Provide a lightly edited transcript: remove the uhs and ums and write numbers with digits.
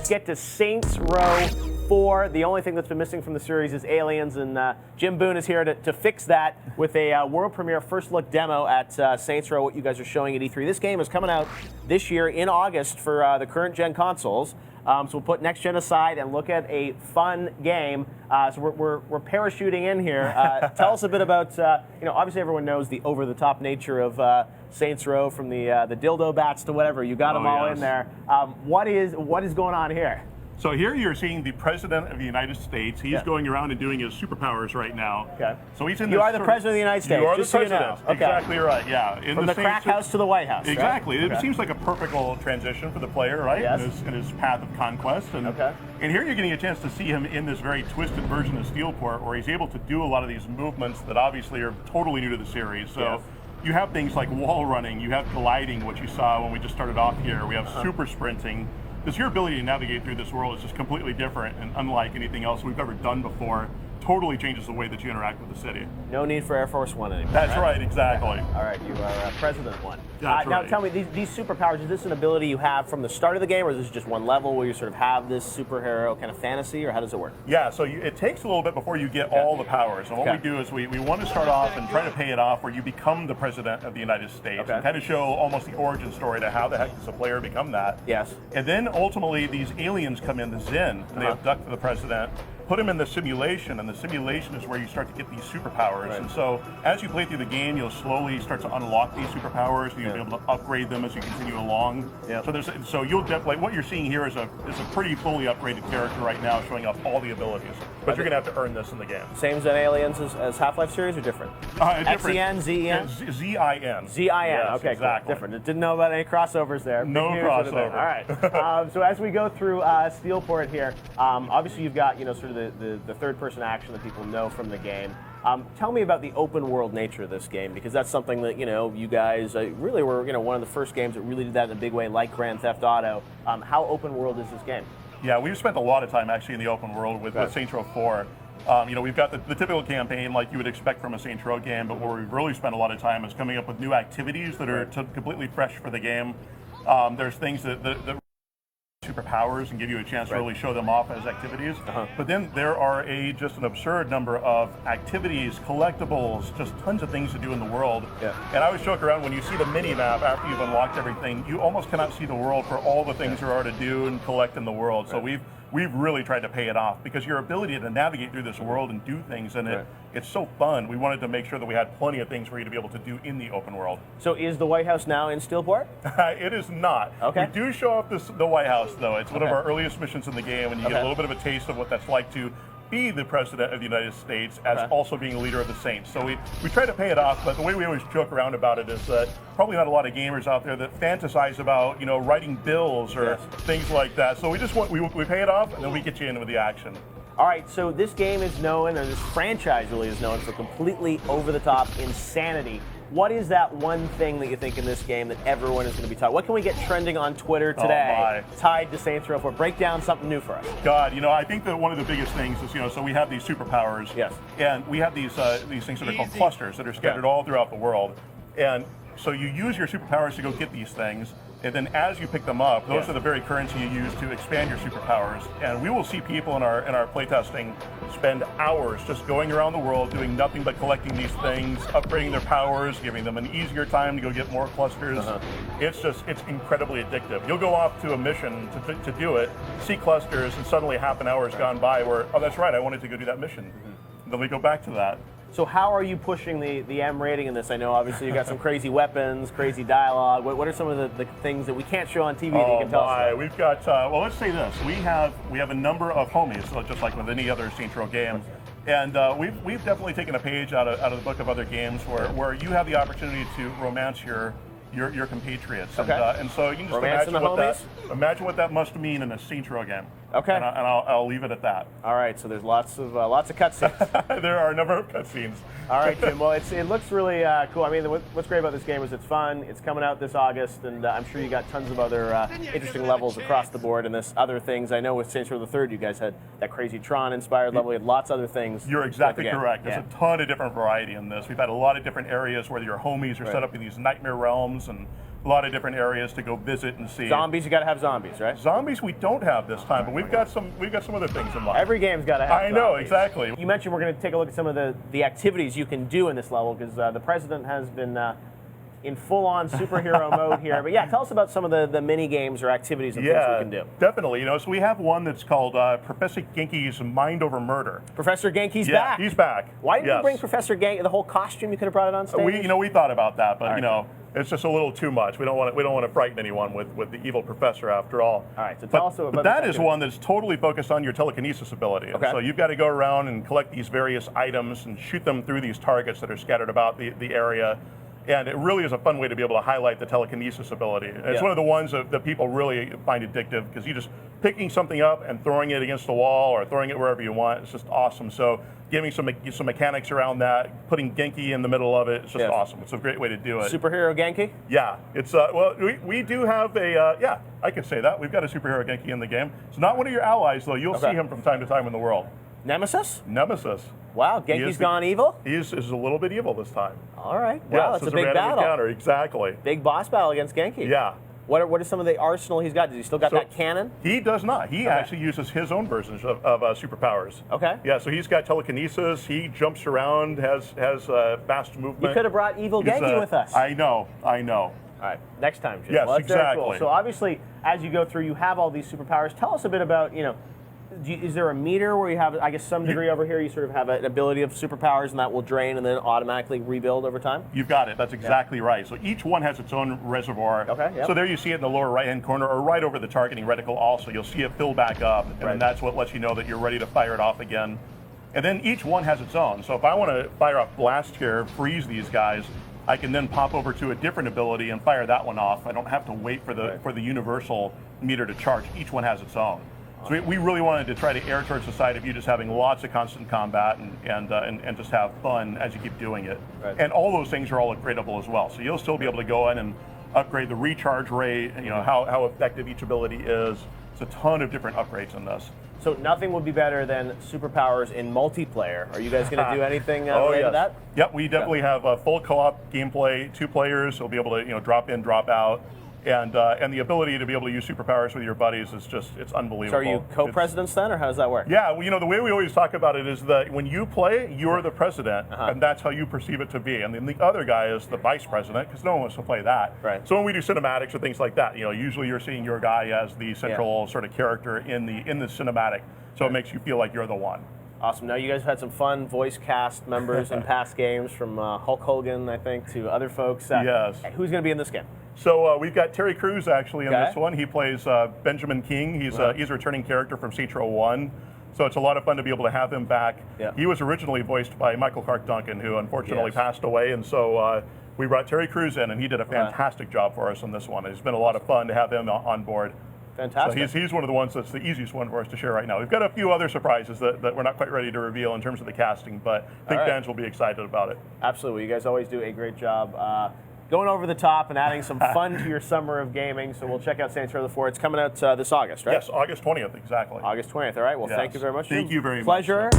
get to Saints Row 4. The only thing that's been missing from the series is aliens, and Jim Boone is here to fix that with a world premiere first look demo at Saints Row, what you guys are showing at E3. This game is coming out this year in August for the current gen consoles. So we'll put next gen aside and look at a fun game. So we're parachuting in here. Tell us a bit about, obviously everyone knows the over-the-top nature of Saints Row, from the dildo bats to whatever. You got them all in there. What is going on here? So here you're seeing the President of the United States. He's going around and doing his superpowers right now. Okay. So he's in. You are the President of the United States. You are just the President. So you know. Okay. Exactly right. Yeah. From the crack house to the White House. Exactly. Right? It seems like a perfect little transition for the player, right? Yes. In his path of conquest. And, and here you're getting a chance to see him in this very twisted version of Steelport, where he's able to do a lot of these movements that obviously are totally new to the series. So. You have things like wall running, you have gliding, what you saw when we just started off here. We have super sprinting. Because your ability to navigate through this world is just completely different and unlike anything else we've ever done before. Totally changes the way that you interact with the city. No need for Air Force One anymore. That's right, exactly. Okay. All right, you are President One. That's now right. tell me, these superpowers, is this an ability you have from the start of the game, or is this just one level where you sort of have this superhero kind of fantasy, or how does it work? Yeah, so it takes a little bit before you get all the powers. And what we do is we want to start off and try to pay it off where you become the President of the United States. And kind of show almost the origin story to how the heck does a player become that. Yes. And then ultimately these aliens come in, the Zen, and they abduct the President, put him in the simulation, and the simulation is where you start to get these superpowers. And so as you play through the game, you'll slowly start to unlock these superpowers, and you'll be able to upgrade them as you continue along. So you'll definitely, what you're seeing here is a pretty fully upgraded character right now, showing off all the abilities. But you're gonna have to earn this in the game. Same as Aliens as Half-Life series, or different? Different. XEN, ZEN? ZIN. ZIN, yes, okay, exactly. Cool. Different. Didn't know about any crossovers there. No crossover. All right. So as we go through Steelport here, obviously you've got sort of the third-person action that people know from the game. Tell me about the open world nature of this game, because that's something that you guys really were one of the first games that really did that in a big way, like Grand Theft Auto. How open world is this game? Yeah, we've spent a lot of time actually in the open world with Saints Row 4. We've got the typical campaign like you would expect from a Saints Row game, but where we've really spent a lot of time is coming up with new activities that are completely fresh for the game. There's things that superpowers and give you a chance to really show them off as activities. But then there are just an absurd number of activities, collectibles, just tons of things to do in the world. And I always joke around, when you see the mini map after you've unlocked everything, you almost cannot see the world for all the things there are to do and collect in the world. So we've really tried to pay it off, because your ability to navigate through this world and do things in it, it's so fun. We wanted to make sure that we had plenty of things for you to be able to do in the open world. So is the White House now in Steelport? It is not. Okay. We do show off the White House, though. It's one of our earliest missions in the game, and you get a little bit of a taste of what that's like to be the President of the United States as also being a leader of the Saints. So we try to pay it off, but the way we always joke around about it is that probably not a lot of gamers out there that fantasize about writing bills or things like that. So we just we pay it off, and then we get you in with the action. All right, so this game is known, or this franchise really is known, for completely over-the-top insanity. What is that one thing that you think in this game that everyone is going to be talking? What can we get trending on Twitter today tied to Saints Row 4? Break down something new for us. God, I think that one of the biggest things is, so we have these superpowers. Yes. And we have these things that are called clusters that are scattered all throughout the world. And so you use your superpowers to go get these things. And then as you pick them up, those are the very currency you use to expand your superpowers. And we will see people in our playtesting spend hours just going around the world doing nothing but collecting these things, upgrading their powers, giving them an easier time to go get more clusters. It's incredibly addictive. You'll go off to a mission to do it, see clusters, and suddenly half an hour has gone by where, oh, that's right, I wanted to go do that mission. And then we go back to that. So how are you pushing the M rating in this? I know obviously you got some crazy weapons, crazy dialogue. What are some of the things that we can't show on TV that you can tell us about? We've got, well, let's say this. We have a number of homies, so just like with any other Saints Row game. And we've definitely taken a page out of the book of other games where you have the opportunity to romance your compatriots. And so you can just imagine what that must mean in a Saints Row game. Okay. And I'll leave it at that. All right. So there's lots of cutscenes. There are a number of cutscenes. All right, Jim. Well, it looks really cool. I mean, what's great about this game is it's fun. It's coming out this August, and I'm sure you got tons of other interesting levels across the board, and this other things. I know with Saints Row the Third, you guys had that crazy Tron-inspired level. You had lots of other things. You're exactly correct. There's a ton of different variety in this. We've had a lot of different areas where your homies are set up in these nightmare realms, and a lot of different areas to go visit and see. Zombies, you got to have zombies, right? Zombies we don't have this time, but we've got some other things in mind. Every game's got to have I know, zombies. exactly. You mentioned we're going to take a look at some of the activities you can do in this level, because the president has been in full-on superhero mode here. But yeah, tell us about some of the mini games or activities and things we can do. Definitely. So we have one that's called Professor Genki's Mind Over Murder. Professor Genki's Yeah, back. he's back. Why didn't you Yes. bring Professor Genki? The whole costume, you could have brought it on stage. We thought about that, but right. it's just a little too much. We don't want to frighten anyone with the evil professor after all. All right, so tell us about But this that is activity. one that's totally focused on your telekinesis ability. Okay. So you've got to go around and collect these various items and shoot them through these targets that are scattered about the area. And it really is a fun way to be able to highlight the telekinesis ability. And it's Yeah. one of the ones that people really find addictive, because you just picking something up and throwing it against the wall or throwing it wherever you want. It's just awesome. So giving some mechanics around that, putting Genki in the middle of it, it's just Yes. awesome. It's a great way to do it. Superhero Genki? Yeah, it's well, we do have a yeah, I could say that we've got a superhero Genki in the game. It's not one of your allies though. You'll Okay. see him from time to time in the world. Nemesis? Nemesis. Wow, He Genki's is the- gone evil? He is a little bit evil this time. All right. Yes, Wow, that's it's a big random battle. encounter. Exactly. Big boss battle against Genki. Yeah. What are some of the arsenal he's got? Does he still got So- that cannon? He does not. He actually uses his own versions of superpowers. Okay. Yeah, so he's got telekinesis. He jumps around, has fast movement. You could have brought evil He's, Genki with us. I know. All right, next time, Jim. Yes, Well, that's very cool. exactly. So obviously, as you go through, you have all these superpowers. Tell us a bit about, is there a meter where you have, I guess, some degree over here, you sort of have an ability of superpowers and that will drain and then automatically rebuild over time? You've got it. That's exactly right. So each one has its own reservoir. Okay, yep. So there you see it in the lower right-hand corner, or right over the targeting reticle also. You'll see it fill back up, and Right. then that's what lets you know that you're ready to fire it off again. And then each one has its own. So if I want to fire off blast here, freeze these guys, I can then pop over to a different ability and fire that one off. I don't have to wait for the universal meter to charge. Each one has its own. So we really wanted to try to err towards the side of you just having lots of constant combat and just have fun as you keep doing it. Right. And all those things are all upgradable as well. So you'll still be able to go in and upgrade the recharge rate, how effective each ability is. It's a ton of different upgrades in this. So nothing would be better than superpowers in multiplayer. Are you guys going to do anything related to that? Yep, we definitely have a full co-op gameplay, 2 players. We'll be able to drop in, drop out. And the ability to be able to use superpowers with your buddies is it's unbelievable. So are you co-presidents then, or how does that work? Yeah, well, the way we always talk about it is that when you play, you're the president, and that's how you perceive it to be. And then the other guy is the vice president, because no one wants to play that. Right. So when we do cinematics or things like that, usually you're seeing your guy as the central sort of character in the cinematic. So it makes you feel like you're the one. Awesome. Now, you guys have had some fun voice cast members in past games, from Hulk Hogan, I think, to other folks. Yes. Who's going to be in this game? So we've got Terry Crews actually in Okay. this one. He plays Benjamin King. He's a returning character from Saints Row 1. So it's a lot of fun to be able to have him back. Yeah. He was originally voiced by Michael Clark Duncan, who unfortunately Yes. passed away. And so we brought Terry Crews in, and he did a fantastic job for us on this one. It's been a lot of fun to have him on board. Fantastic. So he's one of the ones that's the easiest one for us to share right now. We've got a few other surprises that we're not quite ready to reveal in terms of the casting, but I think right. fans will be excited about it. Absolutely. You guys always do a great job going over the top and adding some fun to your summer of gaming. So we'll check out Saints Row 4. It's coming out this August, right? Yes, August 20th, exactly. August 20th. All right. Well, thank Yes. you very much. Thank Jim. you very much. Pleasure.